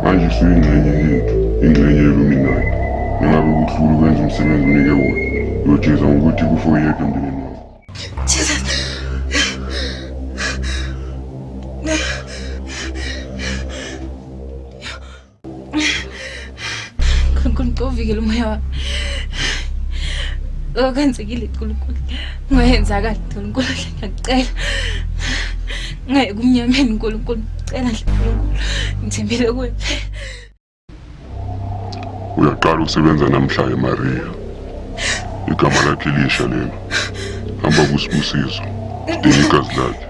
Manje usuyingxenye yethu, ingxenye yeluminati. Nengabe kuthula ukwenza umsebenzi unike wona. Uyojeza ngokuthi kufa uyedwa emndenini wakho. Nkulunkulu uvikele umoya wami. Okwenzekile nkulunkulu. Ungayenzakali nkulunkulu ngiyacela. Ngaye kumnyameni nkulunkulu ngicela nje nkulunkulu. Ngithembele kuwe. Uyaqala ukusebenza namhlanje eMaria. Igama lakhe lisha lelo. Hamba kusibusiso. Sidinga igazi lakhe.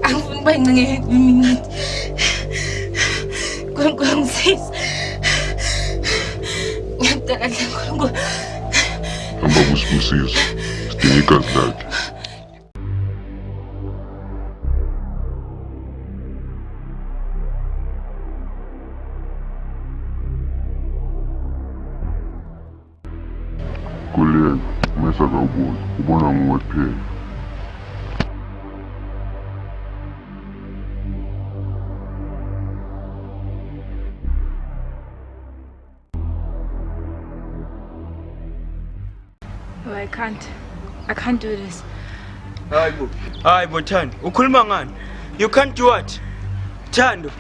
Angifuni bayingcinge mina. Nkulunkulu ngisize. Ngiyacela nje nkulunkulu. Hamba kusibusiso. Sidinga igazi lakhe. Kuleka, umesa kawubuzi, ubona nguwe kuphela. Oh, I can't do this. Hayi bo Thando, ukhuluma ngani? You can't do what? Thando.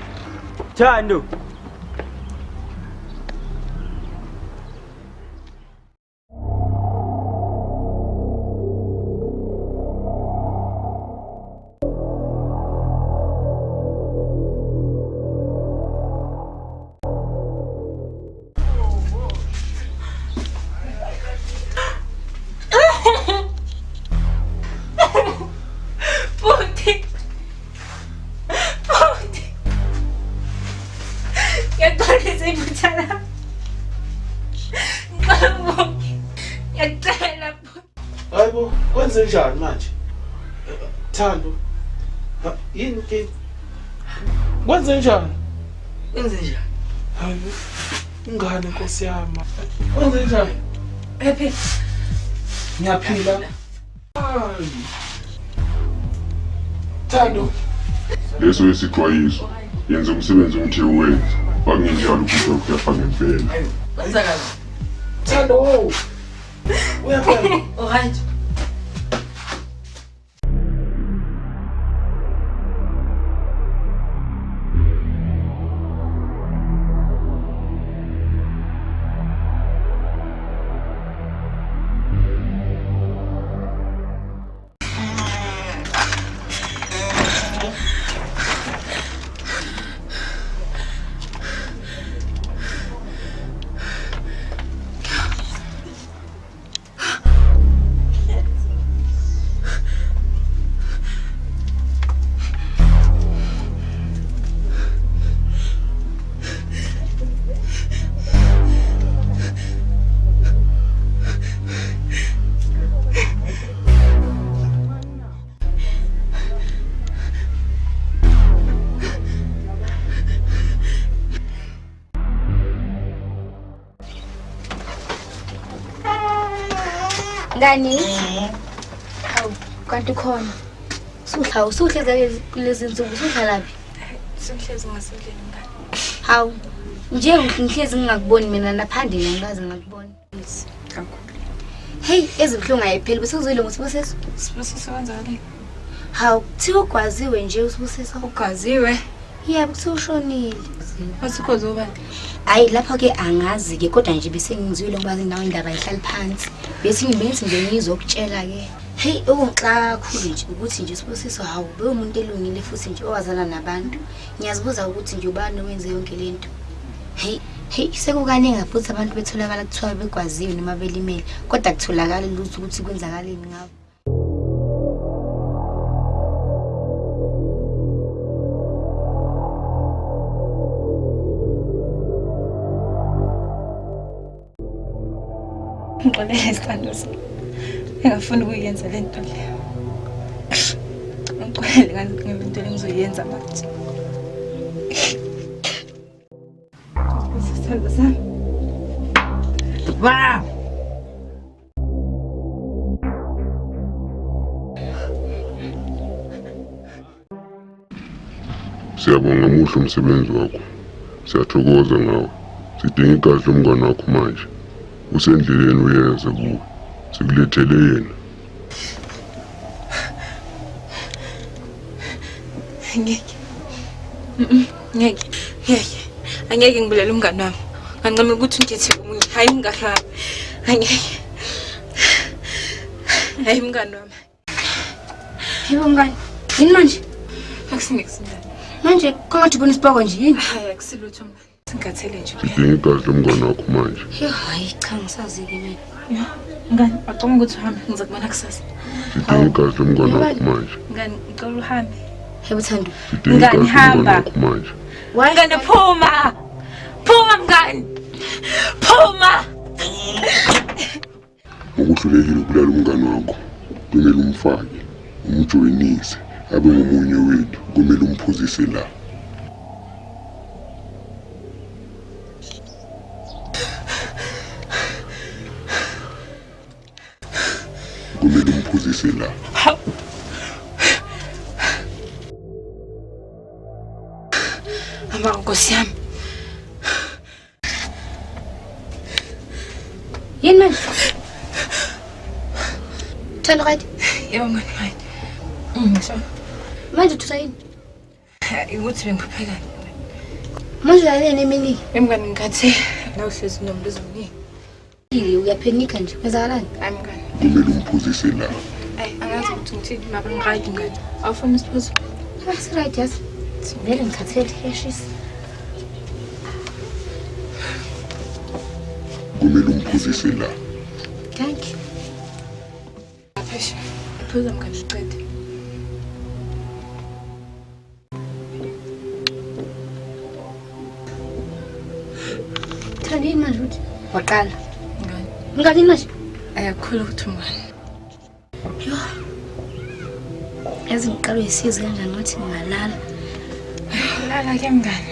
Hayibo, kwenze njani manje? Thando. Yini ke? Kwenze njani? Hayibo. Ingane Nkosi yami. Kwenze njani? Happy. Ngiyaphila. Thando. Leso isixwayiso. Yenza umsebenzi omthe uwenza. Bangenjalo ukuthi ukuyafaka ngempela. Kwenzakala. Thando. Uyaphela. Alright. Ngani? Hawu, kanti khona. Usuhleza kulezi insuku usuhlala laphi? Sengihlezi ngasendlini ngani. Hawu, nje ngihlezi ngingakuboni mina naphandle ngikaze ngakubona. Kakhulu. Hey, ezibuhlungu ayipheli bese uzwile ngosibuseso. Sibusiso wenzakala. Hawu, kuthiwa ugwaziwe nje usibuseso. Ugaziwe. Yebo, kuthiwa ushonile. Wasikho zobani? Hayi lapho ke angazi ke kodwa nje bese ngizwile ngoba indawo indaba ihlala phansi. Bese nje ngizokutshela ke. Hey, ungixaka kakhulu nje ukuthi nje sibusiso hawu be umuntu elungile futhi nje owazana nabantu. Ngiyazibuza ukuthi nje ubani wenze yonke lento. Hey, sekukaningi futhi abantu betholakala kuthiwa begwaziwe noma belimele kodwa kutholakala lutho ukuthi kwenzakaleni ngabo. Ngixolele isithando sami. Engafuni ukuyenza lento leyo. Ngixolele kanti ngento engizoyenza manje. Isithando sami. Ba! Siyabonga muhle umsebenzi wakho. Siyathokoza ngawe. Sidinga igazi lomngane wakho manje. Usendleleni uyeza kuwe. Sikulethele yena. Ngeke. Ngeke. Ngeke. Angeke ngibulale umngane wami. Ngancamela ukuthi ngithethe umuntu. Hayi umngane wami. Angeke. Hayi umngane wami. Yebo mngani. Yini manje? Akusingekuzindaba. Manje kongathi bona isibhoko nje yini? Hayi akusilutho mngane. Singathele nje. Sidinga igazi lomngane wakho manje. Hayi cha ngisazi-ke mina. Yo. Ngani, acabanga ukuthi uhambe ngiza kubona kusasa. Sidinga igazi lomngane wakho manje. Ngani, ngicela uhambe. Yebo Thando. Sidinga igazi Ngani, hamba. lomngane wakho manje. Ngani phuma. Phuma mngani. Phuma. Ukuhlulekile ukubulala umngane wakho. Kumele umfake. Umjoyinise. Abe ngomunye wethu. Kumele umphuzise la. Kumele umphuzise la. Hamba Nkosi yami. Yini manje? Thando right? Yebo ngani hayi. Ngisho. Manje uthusa yini? Ukuthi bengiphepheka. Manje uyalena emini. Emngani ngikathe la uhlezi nombuzo omningi. Ile uyaphenika nje. Kwenzakalani? Hayi mngani. Kumele umphuzise la. Hayi angazi ukuthi ngithini maba ngirayidi ngani. Awufuna isiphuzo? Right yes. Vele ngikhathele yeshisa. Kumele umphuzise la. Thank you. Phesha. Phuza mngani uqede. Thando yini manje uthi? Waqala. Ngani. Ngani yini manje? Ayakhula ukuthi mngani. Yo. Yazi ngiqala uyisiza kanjani ngathi ngingalala. Lala ke mngani.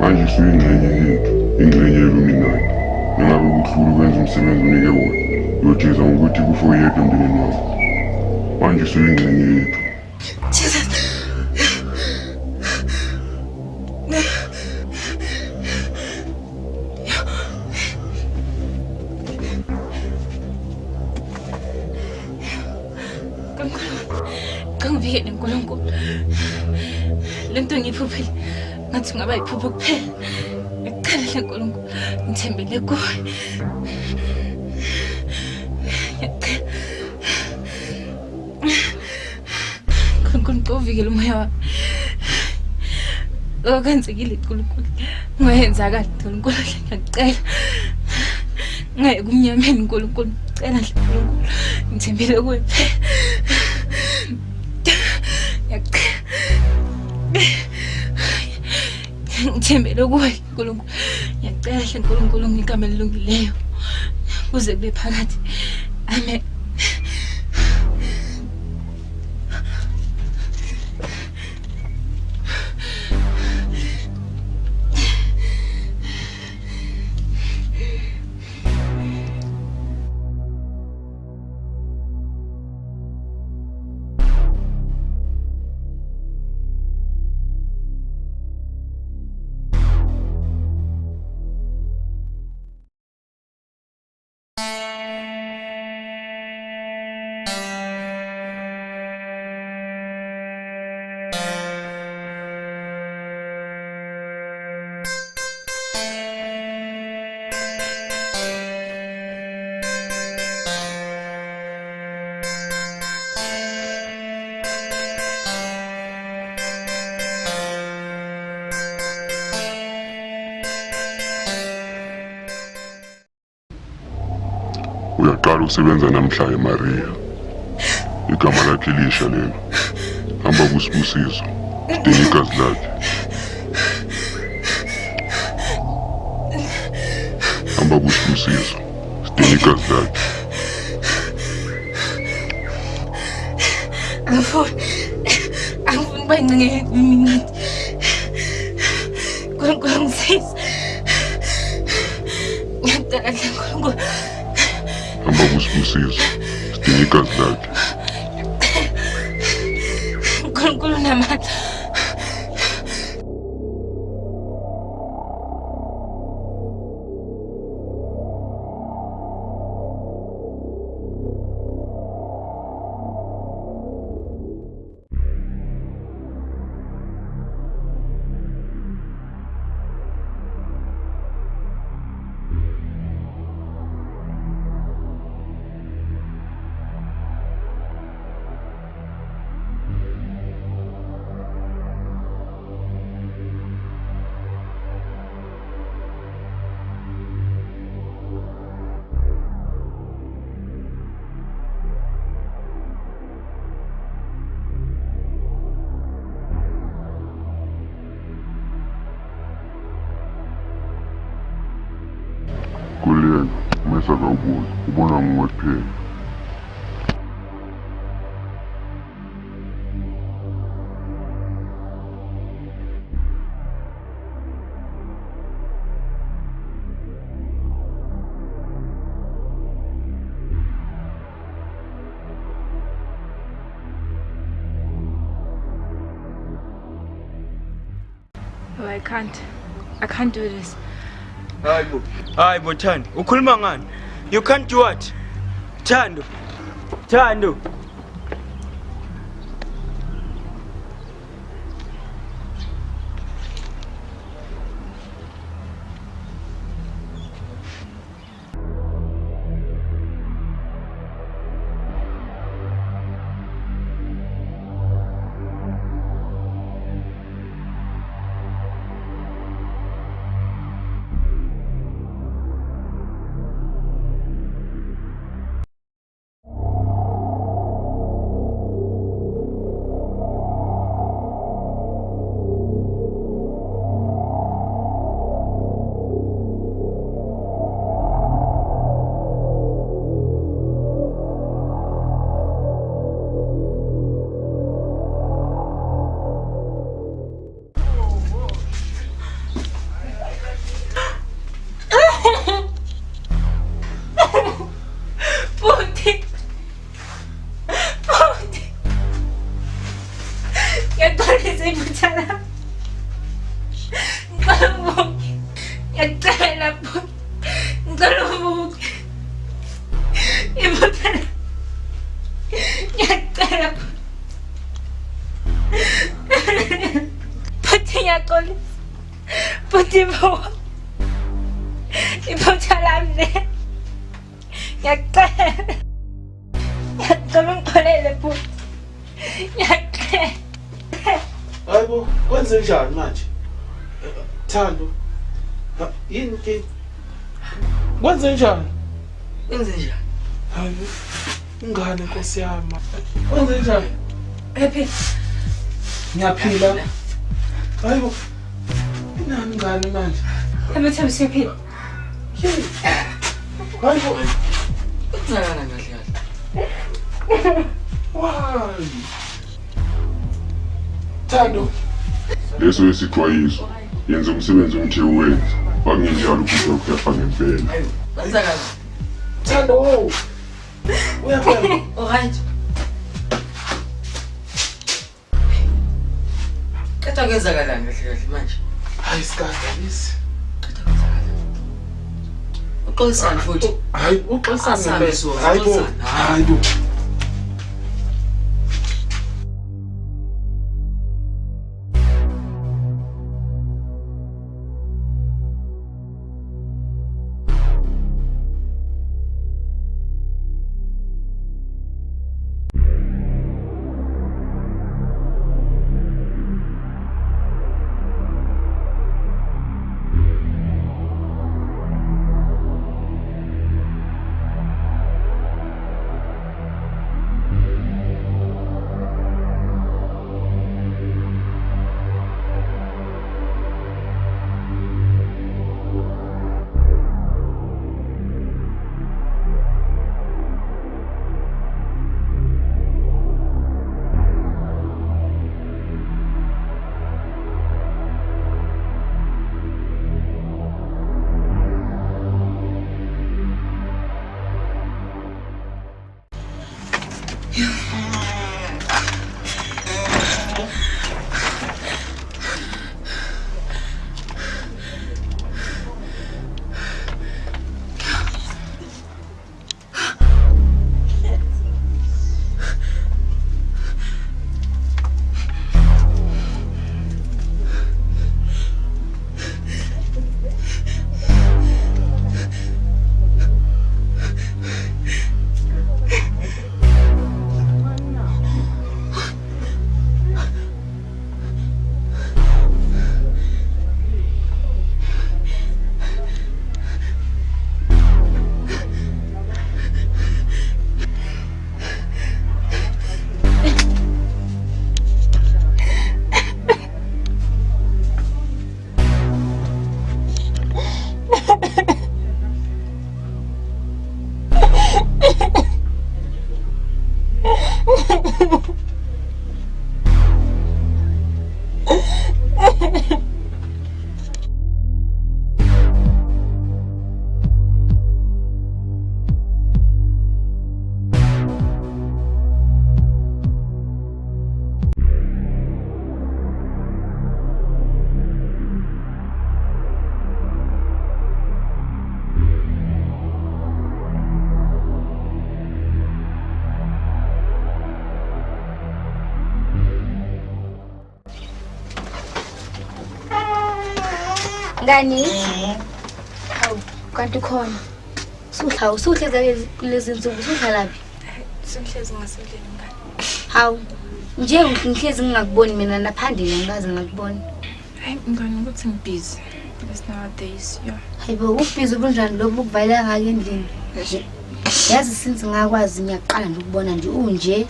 manje usuyingxenye yethu, ingxenye yeluminati. Mengabe kuhlula ukwenza umsebenzi unike wona, uyojeza ngokuthi kufa uyedwa emndenini wakho. Manje usuyingxenye yethu. Jesus. Kangivikele uNkulunkulu. Lento ngiyiphuphile ngathi ngaba yiphupho kuphela. Ngicela hle uNkulunkulu ngithembele kuwe. UNkulunkulu uvikele umoya wami. Okwenzekile uNkulunkulu. Ungayenzakali uNkulunkulu ngiyacela. Ngaye kumnyameni uNkulunkulu ngicela hle uNkulunkulu. Ngithembele kuwe. Ngithembele kuwe uNkulunkulu. Ngiyacela hle uNkulunkulu ngigama elilungileyo. Kuze kube phakathi. Amen. Uyaqala ukusebenza namhla eMaria. Igama lakhe lisha lelo. Hamba kuSibusiso. Sidinga igazi lakhe. Hamba kuSibusiso. Sidinga igazi lakhe. Angifuni ukuba yingxenye yeluminati. uNkulunkulu ngisize. Ngiyacela hle uNkulunkulu. Hamba kuSibusiso. Sidinga igazi lakhe. uNkulunkulu unamandla. Kuleka, umesa kawubuzi. Ubona nguwe kuphela. Oh, I can't do this. Hayi bo Thando, ukhuluma ngani? You can't do what? Thando. Ngiyacela bhuti. Ngicela ubuke. Ibhuti. Ngiyacela bhuti. Bhuti ngiyaxolisa. Bhuti bo. Ibhuti alamle. Ngiyacela. Ngicela ungixolele bhuti. Ngiyacela. Hayibo, kwenze njani manje? Thando. Yini ke? Kwenze njani? Wenze njani? Hayibo. Ingane Nkosi yami. Kwenze njani? Happy. Ngiyaphila. Hayibo. Inani ingane manje? Happy siyaphila. Hayibo. Uthakana kahle kahle. Why? Thando. Leso isixwayiso yenza umsebenzi omthe uwenza. Bangenjalo ukuthi ukuyafa ngempela. Wenzakala. Thando. Uyaphela. Alright. Kata kwenzakalani kahle kahle manje? Hayi sikade lesi. Kata kwenzakalani? Uxolisani futhi? Hayi uxolisana Asambe ngempela. so, Hayibo. uxolisana. Hayibo. Ngani? Hawu, kanti khona. Usuhleza kulezi insuku usudlalaphi? Sengihlezi ngasendlini ngani. Hawu, nje ngihlezi ngingakuboni mina naphandle ngikaze ngakubona. Hayi ngani ukuthi ngibusy. This nowadays, yeah. Hayibo, ubhizi kunjani lokho ukuvalela ngake endlini? Yazi since ngakwazi ngiyaqala nje ukubona nje unje.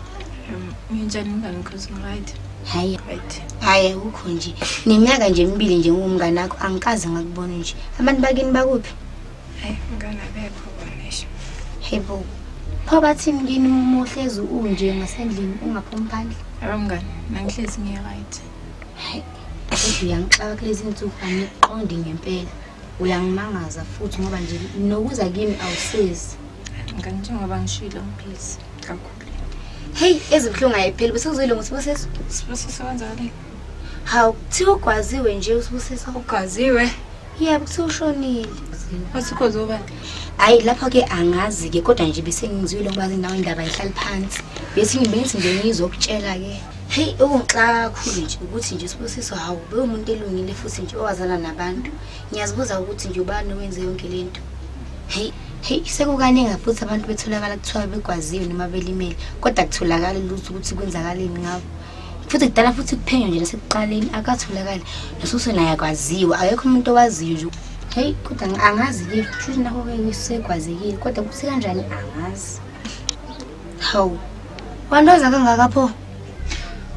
Nginjani ngani because ngiright. Hayi. Right. Hayi ukho nje. Neminyaka nje emibili nje ngumngane wakho angikaze ngakubona nje. Abantu bakini bakuphi? Hayi ngana bekho bonisha. Hayibo. Pho bathini kini uma uhlezi unje ngasendlini ungaphumi phandle? Abangani, nangihlezi ngiright. Hayi. Kodwa uyangixaka kulezi insuku angiqondi ngempela. Uyangimangaza futhi ngoba nje nokuza kimi awusezi. Ngani njengoba ngishilo ngibhizi kakhulu. Hey, ezibhlungu ayipheli bese uzuyile ngosibusiso. Sibusiso kanjani? Hawu, kuthiwa ugwaziwe nje usibusiso. Ugaziwe. Yebo kusushonile. Wasikho zobani? Hayi lapho ke angazi ke kodwa nje bese ngizwile ngoba nawe indaba ihlali phansi. Bese ngibenzi nje ngizokutshela ke. Hey ungixaka kakhulu nje ukuthi nje Sibusiso hawu be umuntu elungile futhi nje owazana nabantu. Ngiyazibuza ukuthi nje ubani wenze yonke lento. Hey sekukaningi futhi abantu betholakala kuthiwa begwaziwe noma belimele kodwa kutholakala lutho ukuthi kwenzakaleni ngabo. Futhi kudala futhi kuphenywa nje nasekuqaleni akatholakali. Nasuso naye akwaziwe akekho umuntu owaziyo nje. Hey kodwa angazi ke futhi nakho ke sekwazekile kodwa kuthi kanjani angazi. Hawu wandoza kangaka pho?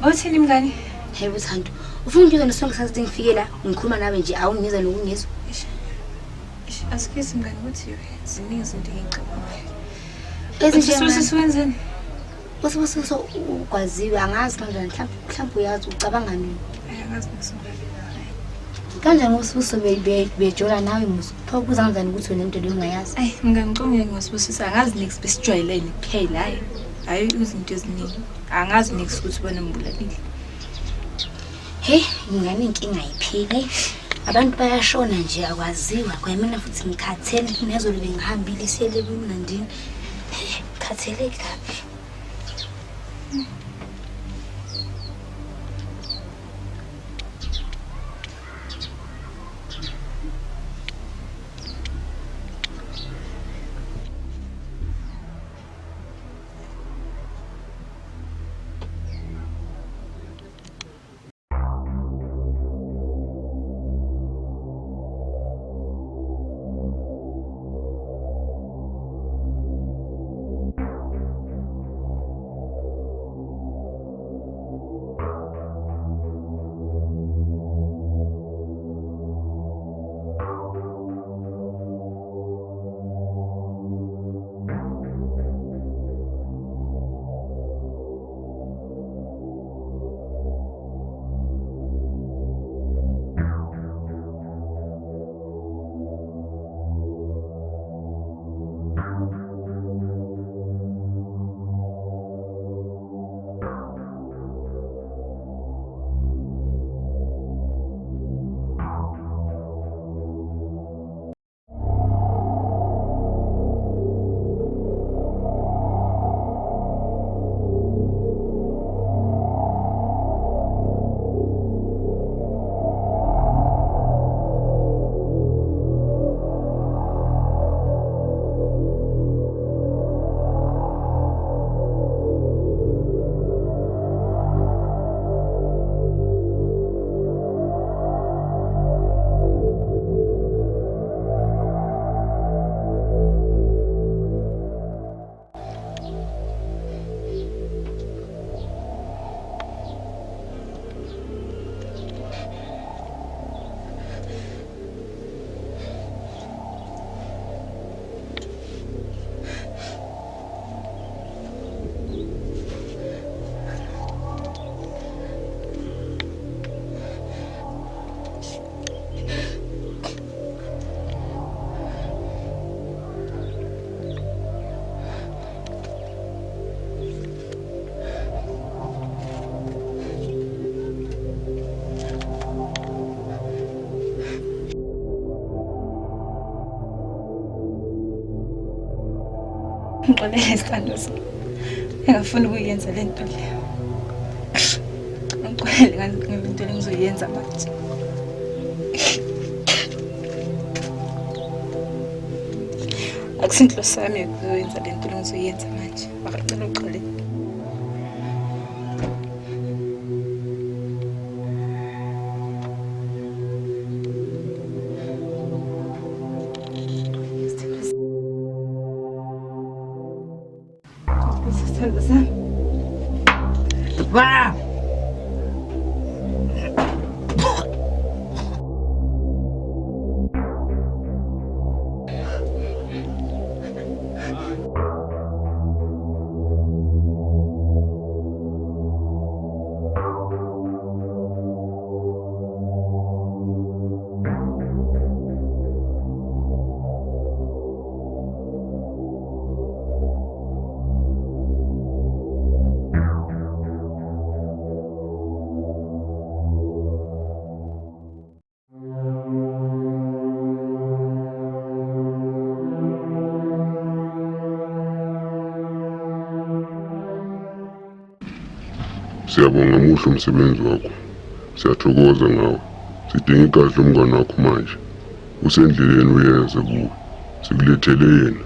Uthini mngani? Hey Buthando ufuna ukuzwa nesonke sathi ngifike la ngikhuluma nawe nje awungiza lokungizwa. Asikisi mngani ukuthi ziningi izinto engicabangayo. Ezinje wenzeni? Sibusiso ukwaziwe angazi kanjani mhlawumbe uyazi ucabanga nini? Angazi ngisonke. Kanjani uSibusiso bejola nawe musuphawubuza kanjani ukuthi unento leyo ungayazi? Ay mngani ngicongile ngosibusiso angazi next besijwayelene kuphela hayi izinto eziningi. Angazi next ukuthi ubona mbulalile. Hey ngani inkinga yiphile. Abantu bayashona nje akwaziwa kwamina futhi ngikhathele nezolo bengihambile siyele kumnandini. Khathele kabi. Ngixolele isithando sami. Engafuni ukuyenza lento leyo. Ngixolele ngento engizoyenza manje. Akusinhlo sami ukuyenza lento engizoyenza manje. Ngicela uxolele. Wow! Siyabonga muhle umsebenzi wakho. Siyathokoza ngawe. Sidinga igazi lomngane wakho manje. Usendleleni uyeze kuwe. Sikulethele yena.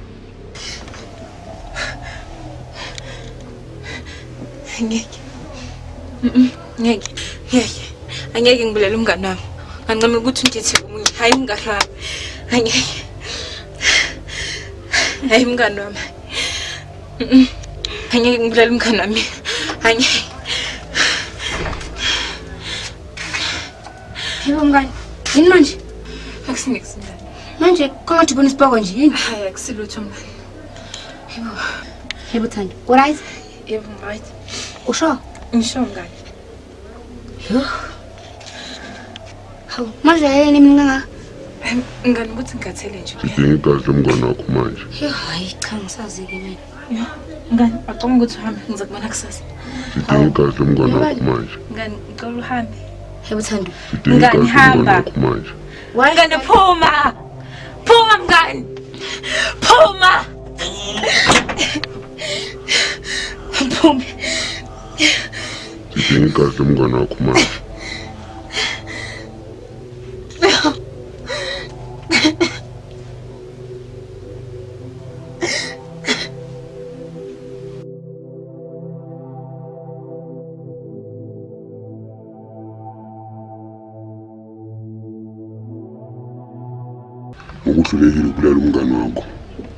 Ngeke. Ngeke. Ngeke. Angeke ngibulale umngane wami. Ngancama ukuthi ngithe umunye. Hayi umngane wami. Angeke. Hayi umngane wami. Angeke ngibulale umngane wami. Angeke. Yebo mngani. Yini manje? Akusingeke. Manje kwangathi bona isibhoko nje yini? Hayi akusilutho mngani. Yebo. Yebo Thando. Alright. Yebo right. Usho? Ngisho mngani. Yo. Hawu, manje yini mina Ngani ukuthi ngikathele nje. Sidinga igazi lomngane wakho manje. Yo, hayi cha ngisazi-ke mina. Ngani aqonga ukuthi uhambe ngiza kubona kusasa. Sidinga igazi lomngane wakho manje. Ngani ngicela uhambe. Yebo Thando. Sidinga igazi lomngane wakho manje. Ngani phuma. Phuma mngani. Phuma. Phuma. Sidinga igazi lomngane wakho manje. Ukuhlulekile ukubulala umngane wakho,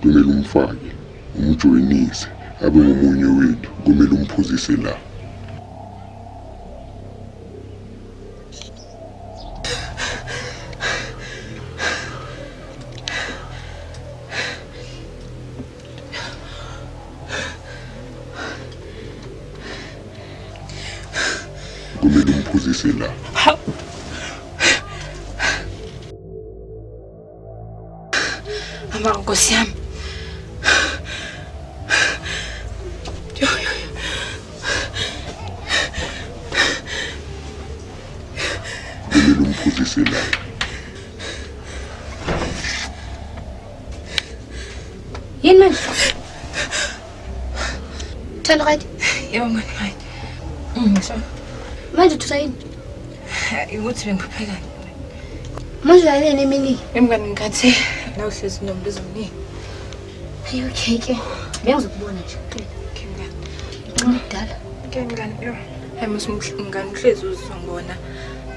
kumele umfake, umjoyinise, abe ngomunye wethu, kumele umphuzise la. Kumele umphuzise la. Mama Nkosi yami. Kumele umphuzise la. Yini manje? Thando right. Yebo ngani right. Ngisho. Manje uthusa yini? Ukuthi bengiphepheka. Manje yini emini? Emngani ngikathe la uhlezi nombuzo mini. Hayi okay ke. Bengizokubona nje. Okay mngani. Ngidala. Okay mngani yo. Hayi mngani uhlezi uzongibona.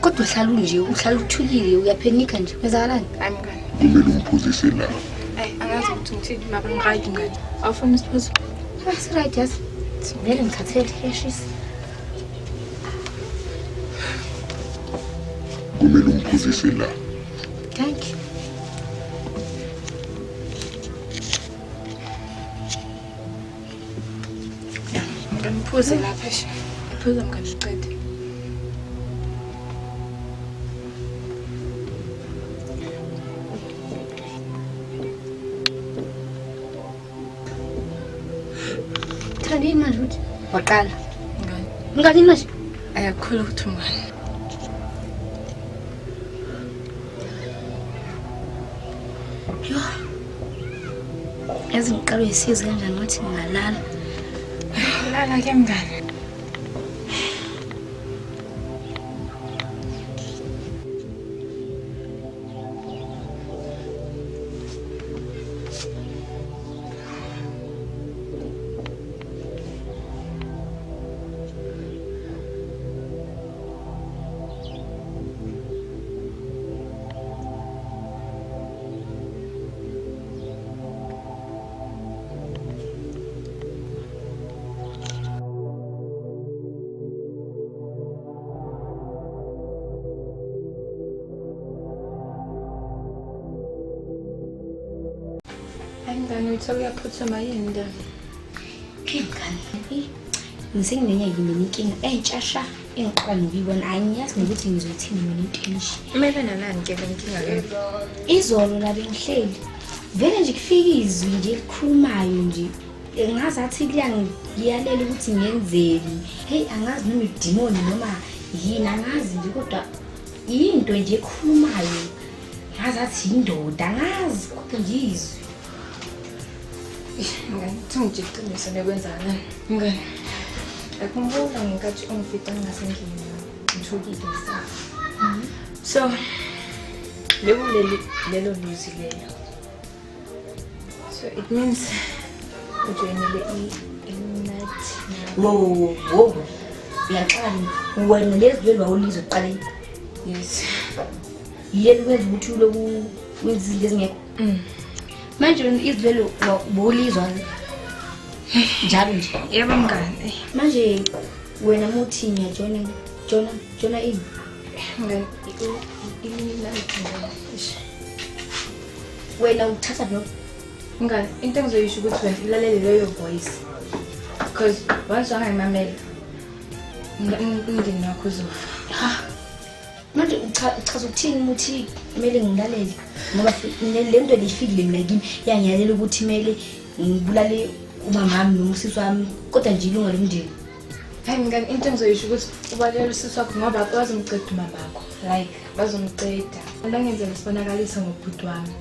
Kodwa uhlala uthulile uyaphenika nje. Kwenzakalani? Hayi mngani. Kumele umphuzise la. Hayi angazi ukuthi ngithini maba ngirayidi mngani. Awufuna isiphuzo? That's right, yes. Vele ngithathele yashisa. Kumele umphuzise la. Thank you. Ngiphuze lapha nje. Phuza mngani uqede. Thandi yini manje uthi? Waqala. Ngani? Ngani yini manje? Ayakhula ukuthi mngani. Yo. Yazi ngiqalwe yisizi kanjani ukuthi ngingalala. Lala ke mngani. Ngani uthi uyaphuthuma yini ndaba? Ngani? Ngisenginenye yini inkinga entshasha engiqala ngiyibona angiyazi nokuthi ngizothini mina intenshi. Kumele nani ke lenkinga le? Izolo la bengihleli. Vele nje kufika izwi nje elikhulumayo nje. Engazathi kuyangiyalela ukuthi ngenzeni. Hey angazi noma idemoni noma yini angazi nje kodwa into nje ekhulumayo. Ngazathi indoda angazi kodwa nje izwi. Ngani, ngijikile nekwenzakalani? Ngani. Ngikhumbula ngenkathi ungifita ngasendlini ngithukile ngisaba. So lelo news lelo. So it means ujoinele inathi. Wo. Uyaqala wena lezilelo awulizo uqale. Yes. Yini kwenza ukuthi uloku wenza lezingekho. Manje izilelo bowulizwa njalo nje. Yebo mngani. Manje wena muthi ngiyajona ini? Ngani inathi. Wena uthatha no? Ngani into engizoyisho ukuthi wena ulalele leyo voice. Because once wangayimamela umndeni wakho uzofa. Manje uchaza ukuthini muthi kumele ngilalele ngoba lento lifikile mina kimi yangiyalela ukuthi kumele ngibulale umamami nomsisi wami kodwa nje ilunga lomndeni. Hayi ngani into engizoyisho ukuthi ubalele usisi wakho ngoba bazomceda umama wakho. Like bazomceda. Bangenza lesibonakaliso ngobhuti wami.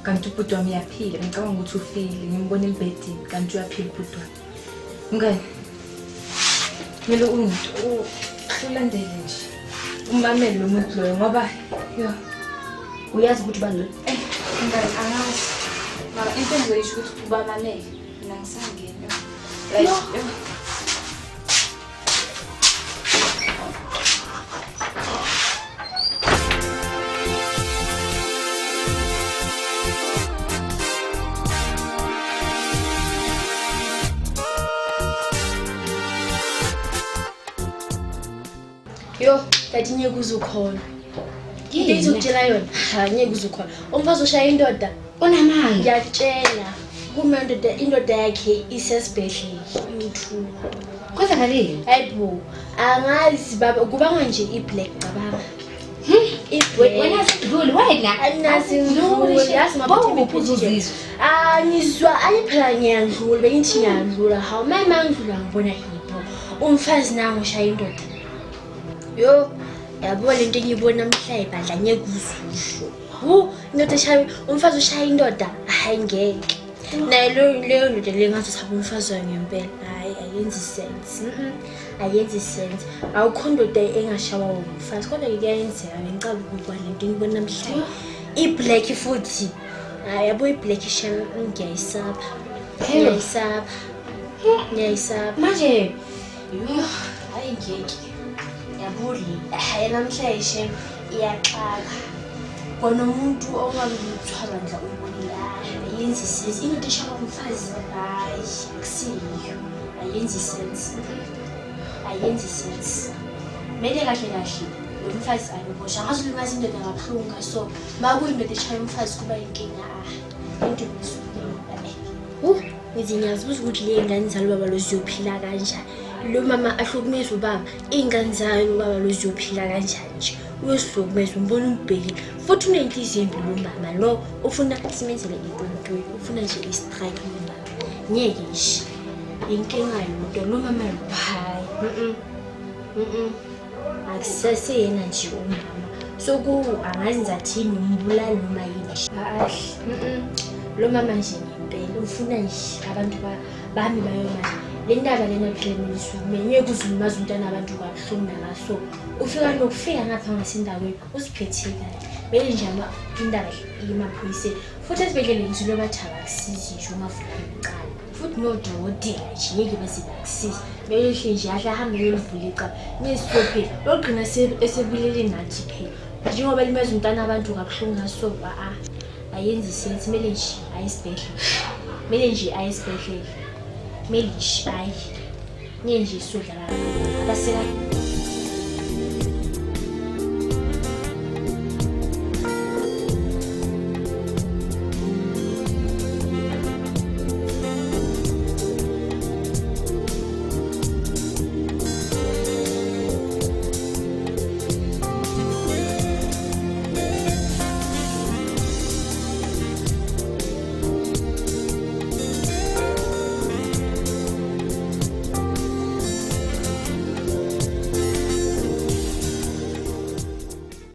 Kanti ubhuti wami uyaphila. Ngicabanga ukuthi ufile. Ngimbona embedeni kanti uyaphila ubhuti wami. Ngani? Kumele ulandele nje. Umamele lo muntu loyo ngoba yo Uyazi ukuthi bani lo? ngani angazi. Mara into engizoyisho ukuthi ubamamele. Mina ngisangena. Like Yo, tati ngeke uzukhona. Into engizokutshela yona, ngeke uzukhona. Umfazi oshaya indoda Onamanga. ngiyatshela. Kuma indoda yakhe isesibhedlela u2. Kwenza ngalini? Hayibo, angazi baba kuba manje iblack cabanga. Wena sidlule wena. Anazi ngidlule yazi maphuzizwe. Ngizwa ayiphela ngiyadlula bengithi ngiyadlula. Hawu mama ngidlula ngibona yipho. Umfazi nangu oshaya indoda. Yo, yabo lento engiyibona namhla ibandla ngeke uzusho. Indoda eshaya umfazi oshaya indoda, hayi ngeke. Naye leyo ndoda lengazothaba umfazi wayo ngempela. Hayi ayenzi sense. Ayenzi sense. Awukho ndoda engashawa umfazi kodwa kuyenzeka ngicabanga ukuba lento engibona namhla. I-black futhi. Hayi yabo i-black ishaya ngiyayisaba. Ngiyayisaba. Manje yo hayi ngeke. Yabuli hayi namhlanje iyaxaka kona umuntu ongaluthwa bandla ubulila ayenzi sense into eshaka umfazi hayi akusiyo ayenzi sense mele kahle lo mfazi ayobosha ngazulumaza indoda ngakhlunga so makuyindoda eshaya umfazi kuba inkinga into lesukile ngizinyaza ukuthi le ngane zalo baba lo ziyophila kanjani. Lo mama ahlukumeza ubaba ingane zayo ubaba lo ziyophila kanjani nje uyosihlukumeza umbona umbhekile futhi unenhliziyo embi lo mama lo ufuna simenzele into ufuna nje istrike lo mama ngeke nje inkinga yodwa lo mama lo hayi akusese yena nje umama so ku angazi ngizathini umbulala noma yini lo mama nje ngempela ufuna nje abantu bami bayomama le ndaba lena phela milisukume ngeke uzulimaza umntana abantu kabuhlungu ngaso ufika nokufika ngapha ngasendaweni usiphethe kahle bele nje indaba imaphoyiseni futhi esibedlela ngizilo bathaba kusizi nje ungafuna ukuqala futhi nodokotela nje ngeke basebakusiza bele nje ahambe yolivula icala nesiphephe logcina esebulele nathi phela njengoba limaza umntana abantu kabuhlungu ngaso ayenzi sense mele nje ayisibhedlela Melish, ay, niye nje isudla la abasela